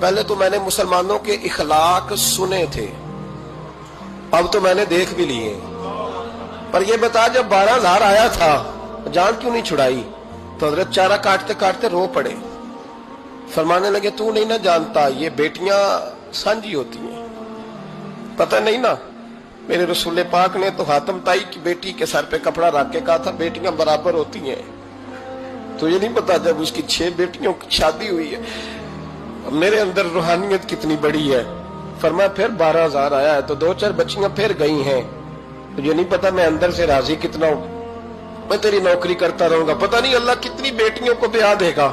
پہلے تو میں نے مسلمانوں کے اخلاق سنے تھے، اب تو میں نے دیکھ بھی لیے۔ پر یہ بتا جب 12,000 آیا تھا جان کیوں نہیں چھڑائی؟ تو حضرت چارہ کاٹتے کاٹتے رو پڑے، فرمانے لگے تو نہیں نہ جانتا یہ بیٹیاں سانجی ہوتی ہیں، پتہ نہیں نا؟ میرے رسول پاک نے تو حاتم تائی کی بیٹی کے سر پہ کپڑا رکھ کے کہا تھا بیٹیاں برابر ہوتی ہیں، تو یہ نہیں پتا جب اس کی 6 بیٹیوں کی شادی ہوئی ہے میرے اندر روحانیت کتنی بڑی ہے۔ فرمایا پھر 12,000 آیا ہے تو 2-4 بچیاں پھر گئی ہیں، تجھے نہیں پتا میں اندر سے راضی کتنا ہوں، میں تیری نوکری کرتا رہوں گا، پتہ نہیں اللہ کتنی بیٹیوں کو بیاہ دے گا۔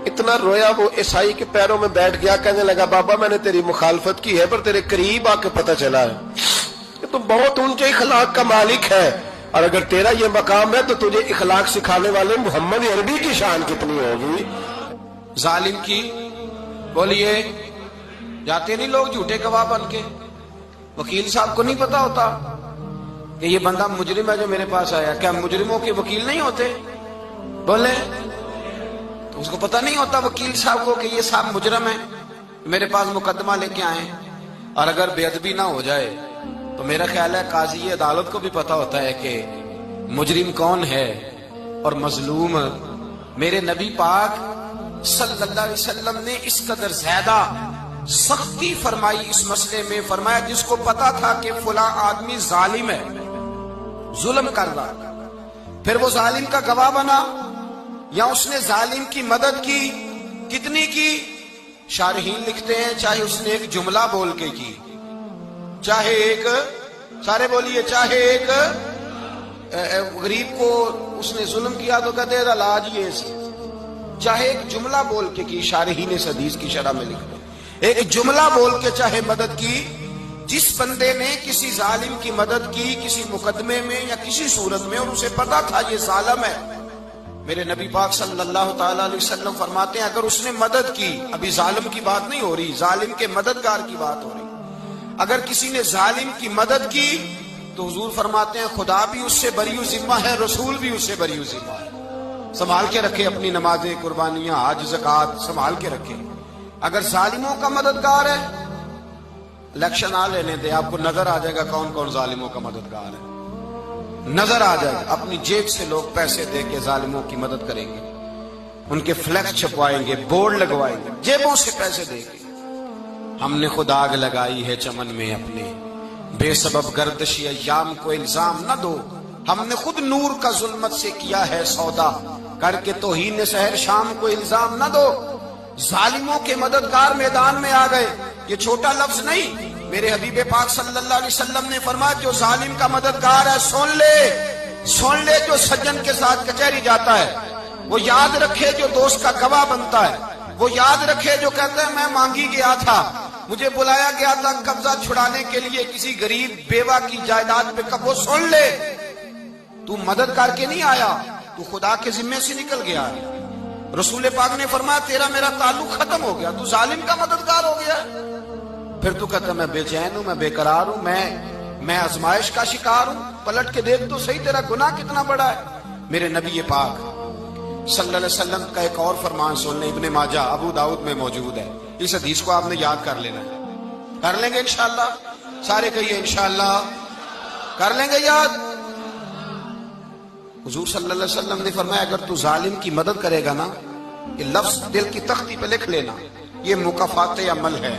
اتنا رویا وہ عیسائی کے پیروں میں بیٹھ گیا، کہنے لگا بابا میں نے تیری مخالفت کی ہے پر تیرے قریب آ کے پتہ چلا ہے کہ تو بہت اونچے اخلاق کا مالک ہے، اور اگر تیرا یہ مقام ہے تو تجھے اخلاق سکھانے والے محمد عربی کی شان کتنی ہوگی۔ ظالم کی بولیے جاتے نہیں لوگ جھوٹے گواہ بن کے، وکیل صاحب کو نہیں پتا ہوتا کہ یہ بندہ مجرم ہے جو میرے پاس آیا، کیا مجرموں کے وکیل نہیں ہوتے؟ بولے تو اس کو پتا نہیں ہوتا وکیل صاحب کو کہ یہ صاحب مجرم ہے، میرے پاس مقدمہ لے کے آئے، اور اگر بے ادبی نہ ہو جائے تو میرا خیال ہے قاضی عدالت کو بھی پتا ہوتا ہے کہ مجرم کون ہے اور مظلوم۔ میرے نبی پاک صلی اللہ علیہ وسلم نے اس قدر زیادہ سختی فرمائی اس مسئلے میں، فرمایا جس کو پتا تھا کہ فلاں آدمی ظالم ہے، ظلم کر رہا، پھر وہ ظالم کا گواہ بنا یا اس نے ظالم کی مدد کی، کتنی کی؟ شارحین لکھتے ہیں چاہے اس نے ایک جملہ بول کے کی، چاہے ایک، سارے بولیے، چاہے ایک غریب کو اس نے ظلم کیا تو کہتے ہیں علاج یہ سی، چاہے ایک جملہ بول کے کی، شارحین اس حدیث کی شرح میں لکھتے ہیں ایک جملہ بول کے چاہے مدد کی، جس بندے نے کسی ظالم کی مدد کی کسی مقدمے میں یا کسی صورت میں اور اسے پتا تھا یہ ظالم ہے، میرے نبی پاک صلی اللہ تعالی علیہ وسلم فرماتے ہیں اگر اس نے مدد کی، ابھی ظالم کی بات نہیں ہو رہی، ظالم کے مددگار کی بات ہو رہی، اگر کسی نے ظالم کی مدد کی تو حضور فرماتے ہیں خدا بھی اس سے بری ذمہ ہے، رسول بھی اس سے بری ذمہ ہے۔ سنبھال کے رکھے اپنی نمازیں، قربانیاں، حج، زکوٰۃ سنبھال کے رکھے۔ اگر ظالموں کا مددگار ہے، الیکشن آ لینے دے، آپ کو نظر آ جائے گا کون کون ظالموں کا مددگار ہے، نظر آ جائے گا۔ اپنی جیب سے لوگ پیسے دے کے ظالموں کی مدد کریں گے، ان کے فلیکس چھپوائیں گے، بورڈ لگوائیں گے، جیبوں سے پیسے دے کے۔ ہم نے خود آگ لگائی ہے چمن میں اپنے، بے سبب گردشی ایام کو الزام نہ دو، ہم نے خود نور کا ظلمت سے کیا ہے سودا، کر کے توہین سحر شام کو الزام نہ دو۔ ظالموں کے مددگار میدان میں آ گئے، یہ چھوٹا لفظ نہیں، میرے حبیب پاک صلی اللہ علیہ وسلم نے فرمایا جو ظالم کا مددگار ہے سن لے جو سجن کے ساتھ کچہری جاتا ہے، وہ یاد رکھے جو دوست کا گواہ بنتا ہے، وہ یاد رکھے جو کہتا ہے میں مانگی گیا تھا، مجھے بلایا گیا تھا قبضہ چھڑانے کے لیے کسی غریب بیوہ کی جائیداد پہ، کب وہ سن لے تو مدد کر کے نہیں آیا، تو خدا کے ذمے سے نکل گیا ہے۔ رسول پاک نے فرمایا تیرا میرا تعلق ختم ہو گیا، تو ظالم کا مددگار ہو گیا، پھر تو کہتا میں بے چین ہوں، میں بے قرار ہوں، میں آزمائش کا شکار ہوں، پلٹ کے دیکھ تو صحیح تیرا گناہ کتنا بڑا ہے۔ میرے نبی پاک صلی اللہ علیہ وسلم کا ایک اور فرمان سن لیں، ابن ماجہ ابو داؤد میں موجود ہے، اس حدیث کو آپ نے یاد کر لینا ہے، کر لیں گے انشاءاللہ، سارے کہیے انشاءاللہ کر لیں گے یاد۔ حضور صلی اللہ علیہ وسلم نے فرمایا اگر تو ظالم کی مدد کرے گا نا، یہ لفظ دل کی تختی پہ لکھ لینا، یہ مکافات عمل ہے،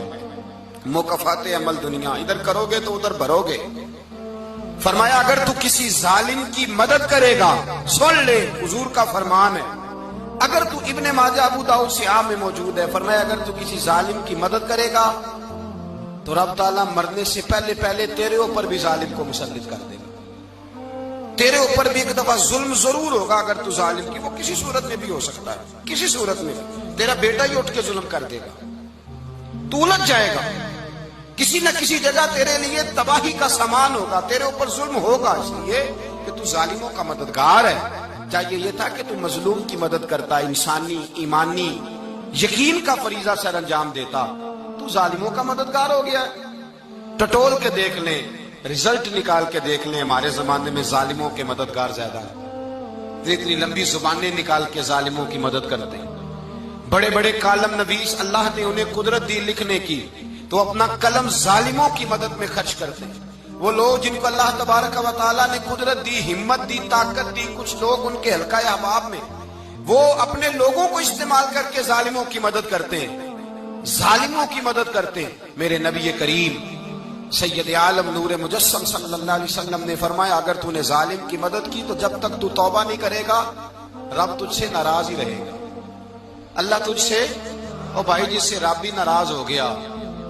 مکافات عمل دنیا، ادھر کرو گے تو ادھر بھرو گے۔ فرمایا اگر تو کسی ظالم کی مدد کرے گا، سن لے حضور کا فرمان ہے، اگر تو ابن ماجہ ابو داؤد سیاہ میں موجود ہے، فرمایا اگر تو کسی ظالم کی مدد کرے گا تو رب تعالیٰ مرنے سے پہلے تیرے اوپر بھی ظالم کو مسلط کر دے گا، تیرے اوپر بھی ایک دفعہ ظلم ضرور ہوگا اگر تو ظالم کی، وہ کسی صورت میں بھی ہو سکتا ہے، کسی صورت میں تیرا بیٹا ہی اٹھ کے ظلم کر دے گا، تو الجھ جائے گا، کسی نہ کسی جگہ تیرے لیے تباہی کا سامان ہوگا، تیرے اوپر ظلم ہوگا، اس لیے کہ تو ظالموں کا مددگار ہے۔ چاہیے یہ تھا کہ تو مظلوم کی مدد کرتا، انسانی ایمانی یقین کا فریضہ سر انجام دیتا، تو ظالموں کا مددگار ہو گیا۔ ٹٹول کے دیکھ لیں، رزلٹ نکال کے دیکھ لیں، ہمارے زمانے میں ظالموں کے مددگار زیادہ ہیں، اتنی لمبی زبانیں نکال کے ظالموں کی مدد کرتے ہیں، بڑے بڑے کالم نویس اللہ نے انہیں قدرت دی لکھنے کی، تو اپنا قلم ظالموں کی مدد میں خرچ کرتے ہیں۔ وہ لوگ جن کو اللہ تبارک و تعالیٰ نے قدرت دی، ہمت دی، طاقت دی، کچھ لوگ ان کے حلقہ احباب میں، وہ اپنے لوگوں کو استعمال کر کے ظالموں کی مدد کرتے ہیں، ظالموں کی مدد کرتے ہیں۔ میرے نبی کریم سید عالم نور مجسم صلی اللہ علیہ وسلم نے فرمایا، اگر تو نے ظالم کی مدد کی تو جب تک تو توبہ نہیں کرے گا رب تجھ سے ناراض ہی رہے گا۔ اللہ تجھ سے، او بھائی جس سے رب بھی ناراض ہو گیا،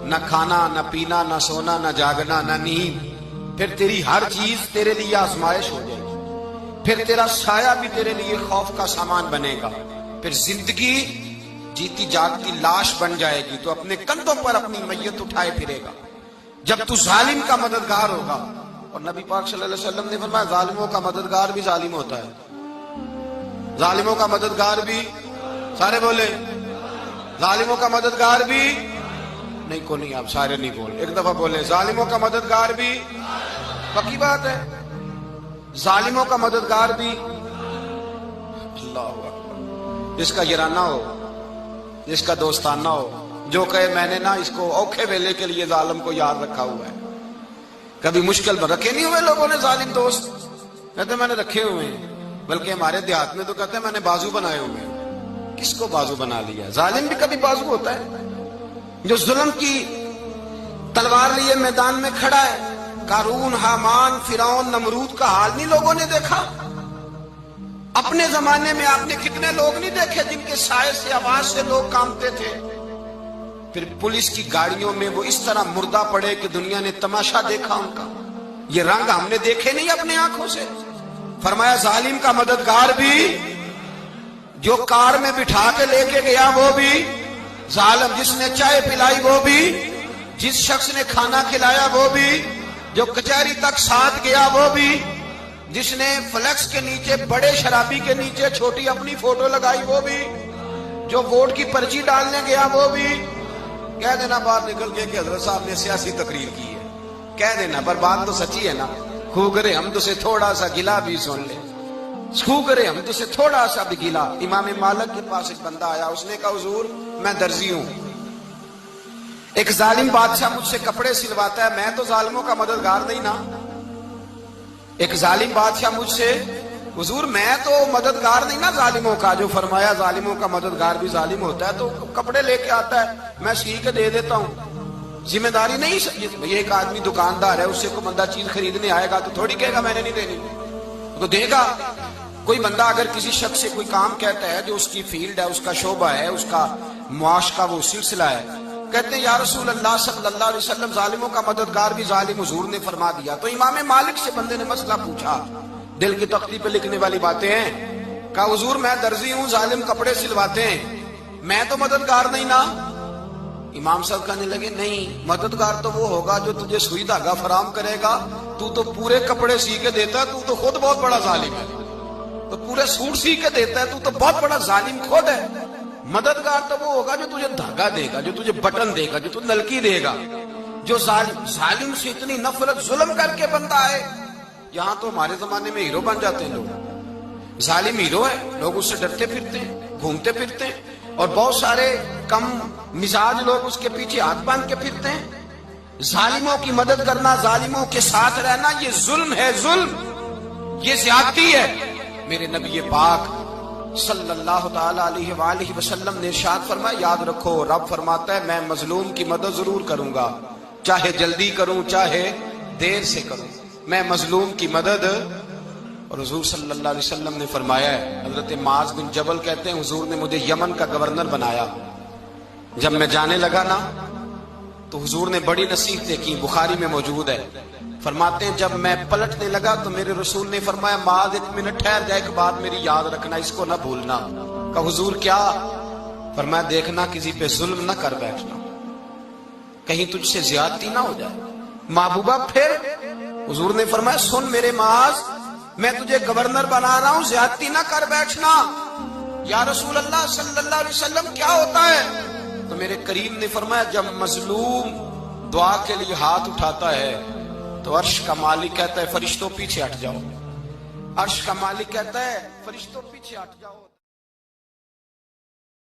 نہ کھانا نہ پینا نہ سونا نہ جاگنا نہ نیند، پھر تیری ہر چیز تیرے لیے آزمائش ہو جائے گی، پھر تیرا سایہ بھی تیرے لیے خوف کا سامان بنے گا، پھر زندگی جیتی جاگتی لاش بن جائے گی، تو اپنے کندھوں پر اپنی میت اٹھائے پھرے گا جب تو ظالم کا مددگار ہوگا۔ اور نبی پاک صلی اللہ علیہ وسلم نے فرمایا، ظالموں کا مددگار بھی ظالم ہوتا ہے، ظالموں کا مددگار بھی، سارے بولے، ظالموں کا مددگار بھی نہیں، کو نہیں، آپ سارے نہیں بولے، ایک دفعہ بولے، ظالموں کا مددگار بھی، پکی بات ہے، ظالموں کا مددگار بھی۔ اللہ اکبر۔ جس کا یارانہ ہو، جس کا دوستانہ ہو، جو کہے میں نے نا اس کو اوکھے ویلے کے لیے ظالم کو یاد رکھا ہوا ہے۔ کبھی مشکل میں رکھے نہیں ہوئے لوگوں نے ظالم دوست، کہتے میں نے رکھے ہوئے ہیں، بلکہ ہمارے دیہات میں تو کہتے ہیں میں نے بازو بنائے ہوئے ہیں۔ کس کو بازو بنا لیا؟ ظالم بھی کبھی بازو ہوتا ہے، جو ظلم کی تلوار لیے میدان میں کھڑا ہے۔ قارون، حامان، فرعون، نمرود کا حال نہیں لوگوں نے دیکھا؟ اپنے زمانے میں آپ نے کتنے لوگ نہیں دیکھے جن کے سائے سے، آواز سے لوگ کانپتے تھے؟ پھر پولیس کی گاڑیوں میں وہ اس طرح مردہ پڑے کہ دنیا نے تماشا دیکھا ان کا۔ یہ رنگ ہم نے دیکھے نہیں اپنے آنکھوں سے۔ فرمایا ظالم کا مددگار بھی، جو کار میں بٹھا کے لے کے گیا وہ بھی ظالم، جس نے چائے پلائی وہ بھی، جس شخص نے کھانا کھلایا وہ بھی، جو کچہری تک ساتھ گیا وہ بھی، جس نے فلیکس کے نیچے، بڑے شرابی کے نیچے چھوٹی اپنی فوٹو لگائی وہ بھی، جو ووٹ کی پرچی ڈالنے گیا وہ بھی۔ کہہ دینا باہر نکل کے کہ حضرت صاحب نے سیاسی تقریر کی ہے، کہہ دینا، پر بات تو سچی ہے نا۔ خو کرے ہم تو سے تھوڑا سا گلا بھی سن لے، خو کرے ہم تو سے تھوڑا سا بھی گلا۔ امام مالک کے پاس ایک بندہ آیا، اس نے کہا حضور میں درزی ہوں، ایک ظالم بادشاہ مجھ سے کپڑے سلواتا ہے، میں تو ظالموں کا مددگار نہیں نا۔ ایک ظالم بادشاہ مجھ سے، حضور میں تو مددگار نہیں نا ظالموں کا۔ جو فرمایا ظالموں کا مددگار بھی ظالم ہوتا ہے، تو کپڑے لے کے آتا ہے میں سی کے دے دیتا ہوں، ذمہ داری نہیں۔ یہ ایک آدمی دکاندار ہے، اس سے کوئی بندہ چیز خریدنے آئے گا تو تھوڑی کہے گا میں نے نہیں دینی، تو دے گا۔ کوئی بندہ اگر کسی شخص سے کوئی کام کہتا ہے جو اس کی فیلڈ ہے، اس کا شعبہ ہے، اس کا معاش کا وہ سلسلہ ہے، کہتے ہیں یا رسول اللہ صلی اللہ علیہ وسلم ظالموں کا مددگار بھی ظالم، حضور نے فرما دیا۔ تو امام مالک سے بندے نے مسئلہ پوچھا، دل کی تختی پہ لکھنے والی باتیں ہیں، کہا حضور میں درزی ہوں، ظالم کپڑے سلواتے ہیں، میں تو مددگار نہیں نا۔ امام صاحب کہنے لگے نہیں، مددگار تو وہ ہوگا جو تجھے سوئی دھاگا فراہم کرے گا، تو پورے کپڑے سی کے دیتا ہے، تو خود بہت بڑا ظالم ہے، تو پورے سوٹ سی کے دیتا ہے، تو بہت بڑا ظالم خود ہے۔ مددگار تو وہ ہوگا جو تجھے دھاگا دے گا، جو تجھے بٹن دے گا، جو تجھے نلکی دے گا۔ جو ظالم سے اتنی نفرت ظلم کر کے بنتا ہے، یہاں تو ہمارے زمانے میں ہیرو بن جاتے ہیں لوگ، ظالم ہیرو ہے، لوگ اس سے ڈرتے پھرتے ہیں، گھومتے پھرتے ہیں، اور بہت سارے کم مزاج لوگ اس کے پیچھے ہاتھ باندھ کے پھرتے ہیں۔ ظالموں کی مدد کرنا، ظالموں کے ساتھ رہنا، یہ ظلم ہے، ظلم، یہ زیادتی ہے۔ میرے نبی پاک صلی اللہ تعالی علیہ وآلہ وسلم نے ارشاد فرمایا، یاد رکھو رب فرماتا ہے میں مظلوم کی مدد ضرور کروں گا، چاہے جلدی کروں چاہے دیر سے کروں، میں مظلوم کی مدد۔ اور حضور صلی اللہ علیہ وسلم نے فرمایا ہے، حضرت معاذ بن جبل کہتے ہیں حضور نے مجھے یمن کا گورنر بنایا، جب میں جانے لگا نا تو حضور نے بڑی نصیحتیں کی، بخاری میں موجود ہے، فرماتے ہیں جب میں پلٹنے لگا تو میرے رسول نے فرمایا معاذ ایک منٹ ٹھہر جا، ایک بات میری یاد رکھنا، اس کو نہ بھولنا۔ کہا حضور کیا؟ فرمایا دیکھنا کسی پہ ظلم نہ کر بیٹھنا، کہیں تجھ سے زیادتی نہ ہو جائے۔ محبوبہ پھر حضور نے فرمایا سن میرے معاذ، میں تجھے گورنر بنا رہا ہوں، زیادتی نہ کر بیٹھنا۔ یا رسول اللہ صلی اللہ علیہ وسلم کیا ہوتا ہے؟ تو میرے کریم نے فرمایا جب مظلوم دعا کے لیے ہاتھ اٹھاتا ہے تو عرش کا مالک کہتا ہے فرشتوں پیچھے ہٹ جاؤ، عرش کا مالک کہتا ہے فرشتوں پیچھے ہٹ جاؤ۔